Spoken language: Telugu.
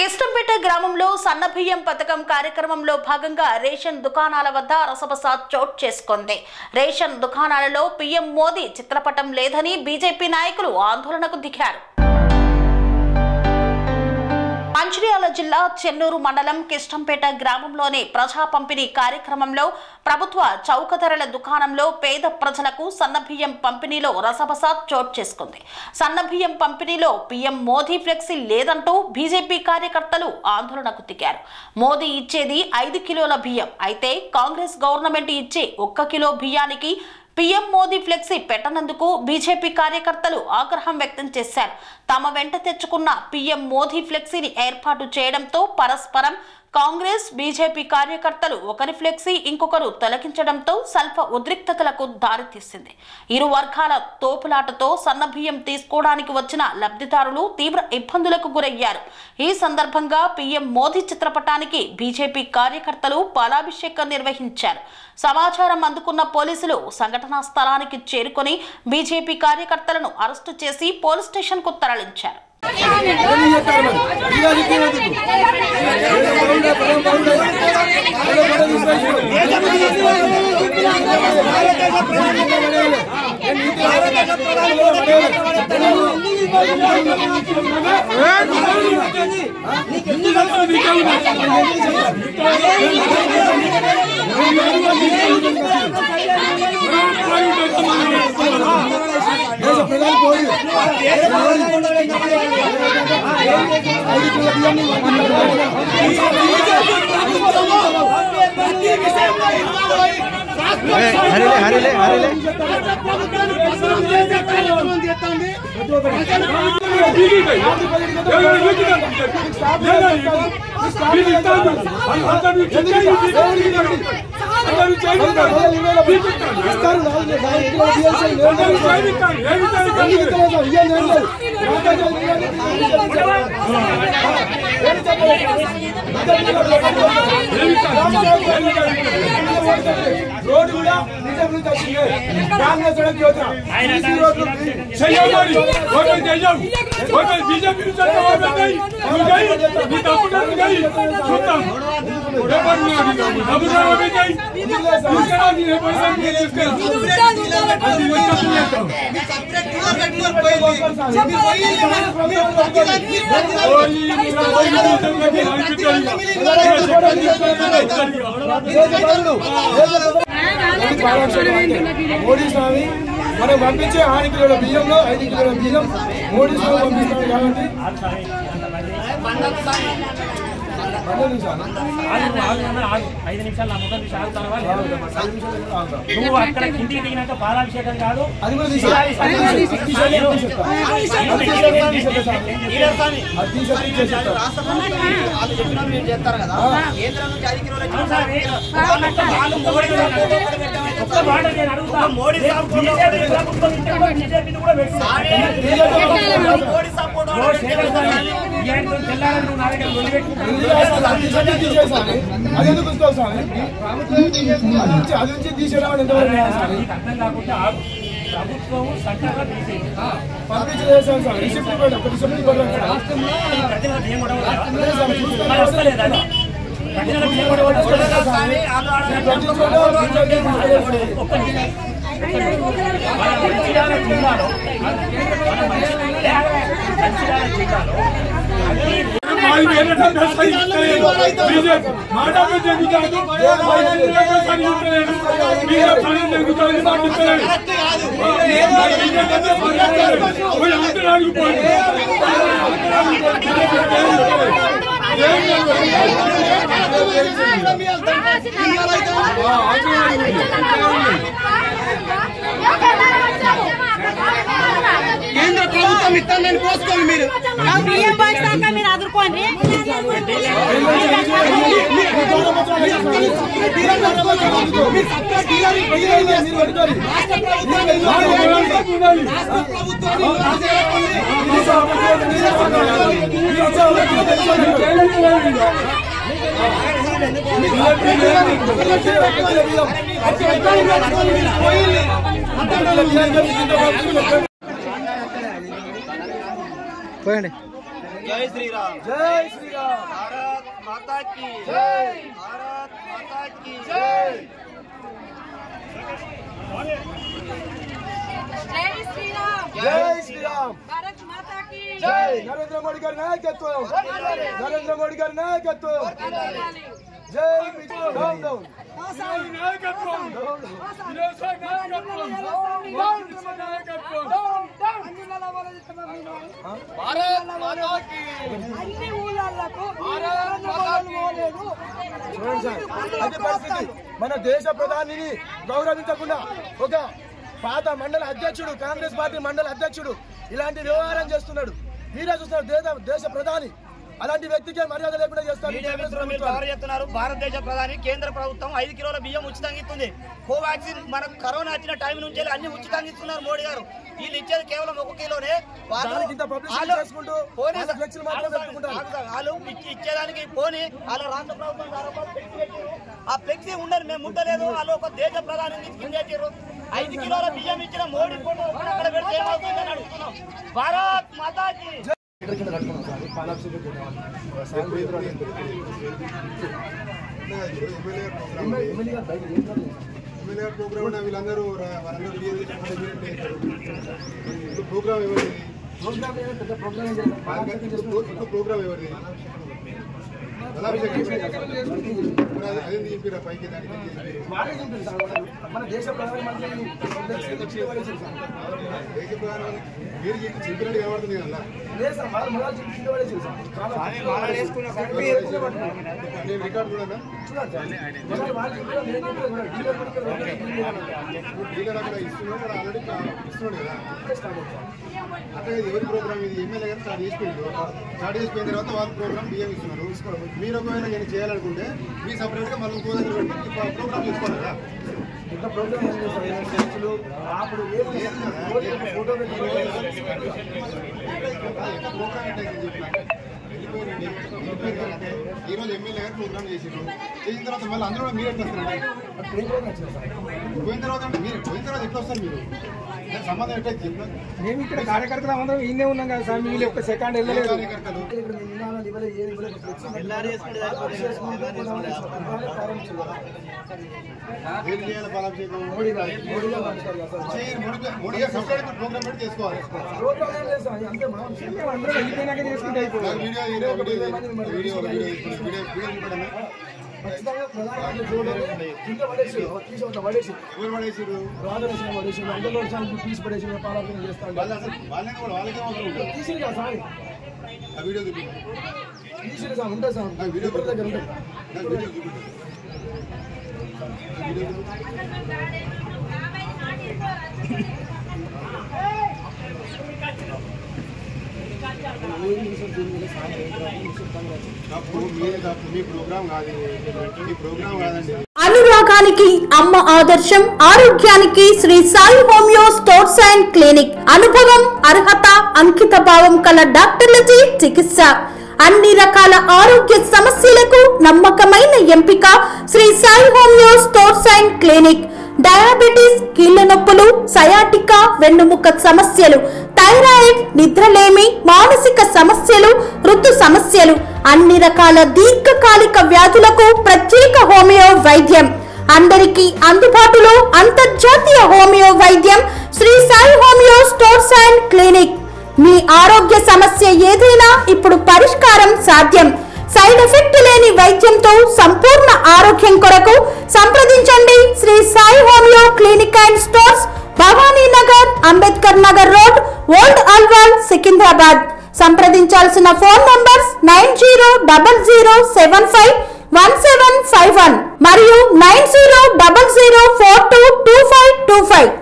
కిష్టంపేట గ్రామంలో సన్నబియ్యం పథకం కార్యక్రమంలో భాగంగా రేషన్ దుకాణాల వద్ద రసబస చోటు చేసుకుంది. రేషన్ దుకాణాలలో పీఎం మోదీ చిత్రపటం లేదని బీజేపీ నాయకులు ఆందోళనకు దిగారు. మంచిర్యాల జిల్లా చెన్నూరు మండలం కిష్టంపేట గ్రామంలోని ప్రజా పంపిణీ కార్యక్రమంలో ప్రభుత్వ చౌక ధరల దుకాణంలో పేద ప్రజలకు సన్నబియ్యం పంపిణీలో రసబస చోటు చేసుకుంది. సన్నబియ్యం పంపిణీలో పీఎం మోదీ ఫ్లెక్సీ లేదంటూ బీజేపీ కార్యకర్తలు ఆందోళనకు దిగారు. మోదీ ఇచ్చేది 5 కిలోల బియ్యం అయితే కాంగ్రెస్ గవర్నమెంట్ ఇచ్చే 1 కిలో బియ్యానికి పీఎం మోదీ ఫ్లెక్సీ పెట్టనందుకు బీజేపీ కార్యకర్తలు ఆగ్రహం వ్యక్తం చేశారు. తమ వెంట తెచ్చుకున్న పీఎం మోదీ ఫ్లెక్సీని ఏర్పాటు చేయడంతో పరస్పరం కాంగ్రెస్ బీజేపీ కార్యకర్తలు ఒకరి ఫ్లెక్సీ ఇంకొకరు తొలగించడంతో స్వల్ప ఉద్రిక్తతలకు దారితీసింది. ఇరు వర్గాల తోపులాటతో సన్నబియ్యం తీసుకోవడానికి వచ్చిన లబ్ధిదారులు తీవ్ర ఇబ్బందులకు గురయ్యారు. ఈ సందర్భంగా పీఎం మోదీ చిత్రపటానికి బీజేపీ కార్యకర్తలు పాలాభిషేకం నిర్వహించారు. సమాచారం అందుకున్న పోలీసులు సంఘటనా స్థలానికి చేరుకొని బీజేపీ కార్యకర్తలను అరెస్టు చేసి పోలీస్ స్టేషన్ కు తరలించారు. रोड కూడా నిజంగా తగ్గింది గ్రామ సడక్ యోజన ఈసీ రోడ్ సయ్యమని ఓటర్ చేయం ఓటర్ బీజేపీ ను చట్టబద్ధమై గై నీ తప్పులను గై చూద్దాం ఎవరు నీ అభిప్రాయం గై ఇక్కడ నీ పైసలు తీసుకెళ్ళి మీ సబ్జెక్ట్ లో రెగ్యులర్ మోడీ స్వామి మనం పంపించే 6 కిలోల బియ్యంలో 5 కిలోల బియ్యం మోడీ స్వామి పంపిస్తాడు కాబట్టి నువ్వు అక్కడ ఇంటికి దిగినాక పాలాభిషేకం కాదు చేస్తారు కదా కేంద్రం నుంచి 5 కిలోల మోడీ ప్రభుత్వం సంకల్ప తీసేది పంపించేసాం సార్ రిసిప్ట్ కేంద్ర ప్రభుత్వం ఇస్తానని పోసుకోండి మీరు మీరు ఆదుకోండి పోయండి. జై శ్రీరామ్ జై శ్రీరామ్ భారత్ మాతా కీ జై భారత్ మాతా కీ జై జై శ్రీరామ్ జై శ్రీరామ్ భారత్ మాతా కీ జై నరేంద్ర మోడీ గారి నాయకత్వం నరేంద్ర మోడీ గారి నాయకత్వం జై డౌన్ డౌన్ నాయకత్వం భారత్ మాతా కీ అన్ని ఊళ్ళకు చూడండి సార్ అది పరిస్థితి మన దేశ ప్రధానిని గౌరవించకుండా ఒక పాత మండల అధ్యక్షుడు కాంగ్రెస్ పార్టీ మండల అధ్యక్షుడు ఇలాంటి వ్యవహారం చేస్తున్నాడు. మీరే చూస్తున్నారు దేశ ప్రధాని అలాంటి వ్యక్తికే మర్యాద లేకుండా చేస్తున్నారు. భారతదేశ ప్రధాని కేంద్ర ప్రభుత్వం 5 కిలోల బియ్యం ఉచితంగా ఇస్తుంది. కోవాక్సిన్ మనకు కరోనా వచ్చిన టైం నుంచి అన్ని ఉచితంగా ఇస్తున్నారు మోడీ గారు. వీళ్ళు ఇచ్చేది కేవలం 1 కిలోనే. వాళ్ళు ఇచ్చేదానికి పోనీ వాళ్ళ రాష్ట్ర ప్రభుత్వం ఆ ఫ్లెక్సీ ఉండదు, మేము ఉండలేదు. వాళ్ళు ఒక దేశ ప్రధాని తీసుకెళ్ళారు. 5 కిలోల బియ్యం ఇచ్చిన మోడీ ఫోటో అక్కడ పెడితే ఏమవుతుందని అడుగుతున్నాం. భారత్ మాతాకి ప్రోగ్రామ్ వీళ్ళందరూ ప్రోగ్రామ్ ఎవరిది ప్రోగ్రామ్ ఎవరిది అదే చెప్పారా పైకి మన దేశ ప్రధానమంత్రి మీరు చెప్పినట్టు కనబడుతుంది కదా నేను రికార్డు కూడా డీలర్ అక్కడ ఇస్తున్నాడు ఆల్రెడీ ఇస్తున్నాడు కదా. అంటే ఎవరి ప్రోగ్రామ్ ఇది ఎమ్మెల్యే గారు స్టార్ట్ చేసిపోయిన తర్వాత వాళ్ళ ప్రోగ్రామ్ బియ్యం ఇస్తున్నారు. మీరు ఒకవేళ నేను చేయాలనుకుంటే మీ సపరేట్గా మళ్ళీ ఇంకో దగ్గర పెట్టి ప్రోగ్రామ్ చేసుకోవాలి కదా. ఇంకా ప్రోగ్రామ్ ఈ రోజు ఎమ్మెల్యే గారు ప్రోగ్రామ్ చేసారు. చేసిన తర్వాత మళ్ళీ అందరూ మీరు ఎట్లా వస్తారు? పోయిన తర్వాత ఎట్లా వస్తారు మీరు? సంబంధం ఎట్లా చెప్పారు? మేము ఇక్కడ కార్యకర్తలు అందరం ఈయనే ఉన్నాం కదా సార్. మీరు ఒక సెకండ్ వెళ్ళలేదు. కార్యకర్తలు ఏం చేయాలి? పాలాభిషేకం మోడీ గారు సపరేట్ ప్రోగ్రామ్ పెట్టి చేసుకోవాలి. ఉంటుంది సార్ వీడియో దగ్గర ఉంటుంది. అనురాగానికి అమ్మ ఆదర్శం, ఆరోగ్యానికి Shri Sai homeo stores and clinic. అనుభవం, అర్హత, అంకిత భావం కల డాక్టర్లచే చికిత్స. అన్ని రకాల ఆరోగ్య సమస్యలకు నమ్మకమైన ఎంపిక Shri Sai homeo stores and clinic. Diabetes, కీళ్ల నొప్పులు, సయాటికా, వెన్నుముక సమస్యలు, థైరాయిడ్, నిద్రలేమి, మానసిక సమస్యలు, ఋతు సమస్యలు, అన్ని రకాల దీర్ఘకాలిక వ్యాధులకు ప్రత్యేక హోమియో వైద్యం. అందరికీ అందుబాటులో అంతర్జాతీయ హోమియో వైద్యం Sri Sai homeo stores and clinic. మీ ఆరోగ్య సమస్య ఏదైనా ఇప్పుడు పరిష్కారం సాధ్యం. సైడ్ ఎఫెక్ట్ లేని వైద్యంతో సంపూర్ణ ఆరోగ్యం కొరకు సంప్రదించండి Sri Sai homeo clinic and stores, Bhavani Nagar, Ambedkar Nagar road, old Alwal, Secunderabad. సంప్రదించాల్సిన ఫోన్ నంబర్స్ 9000751751 మరియు 9000422525.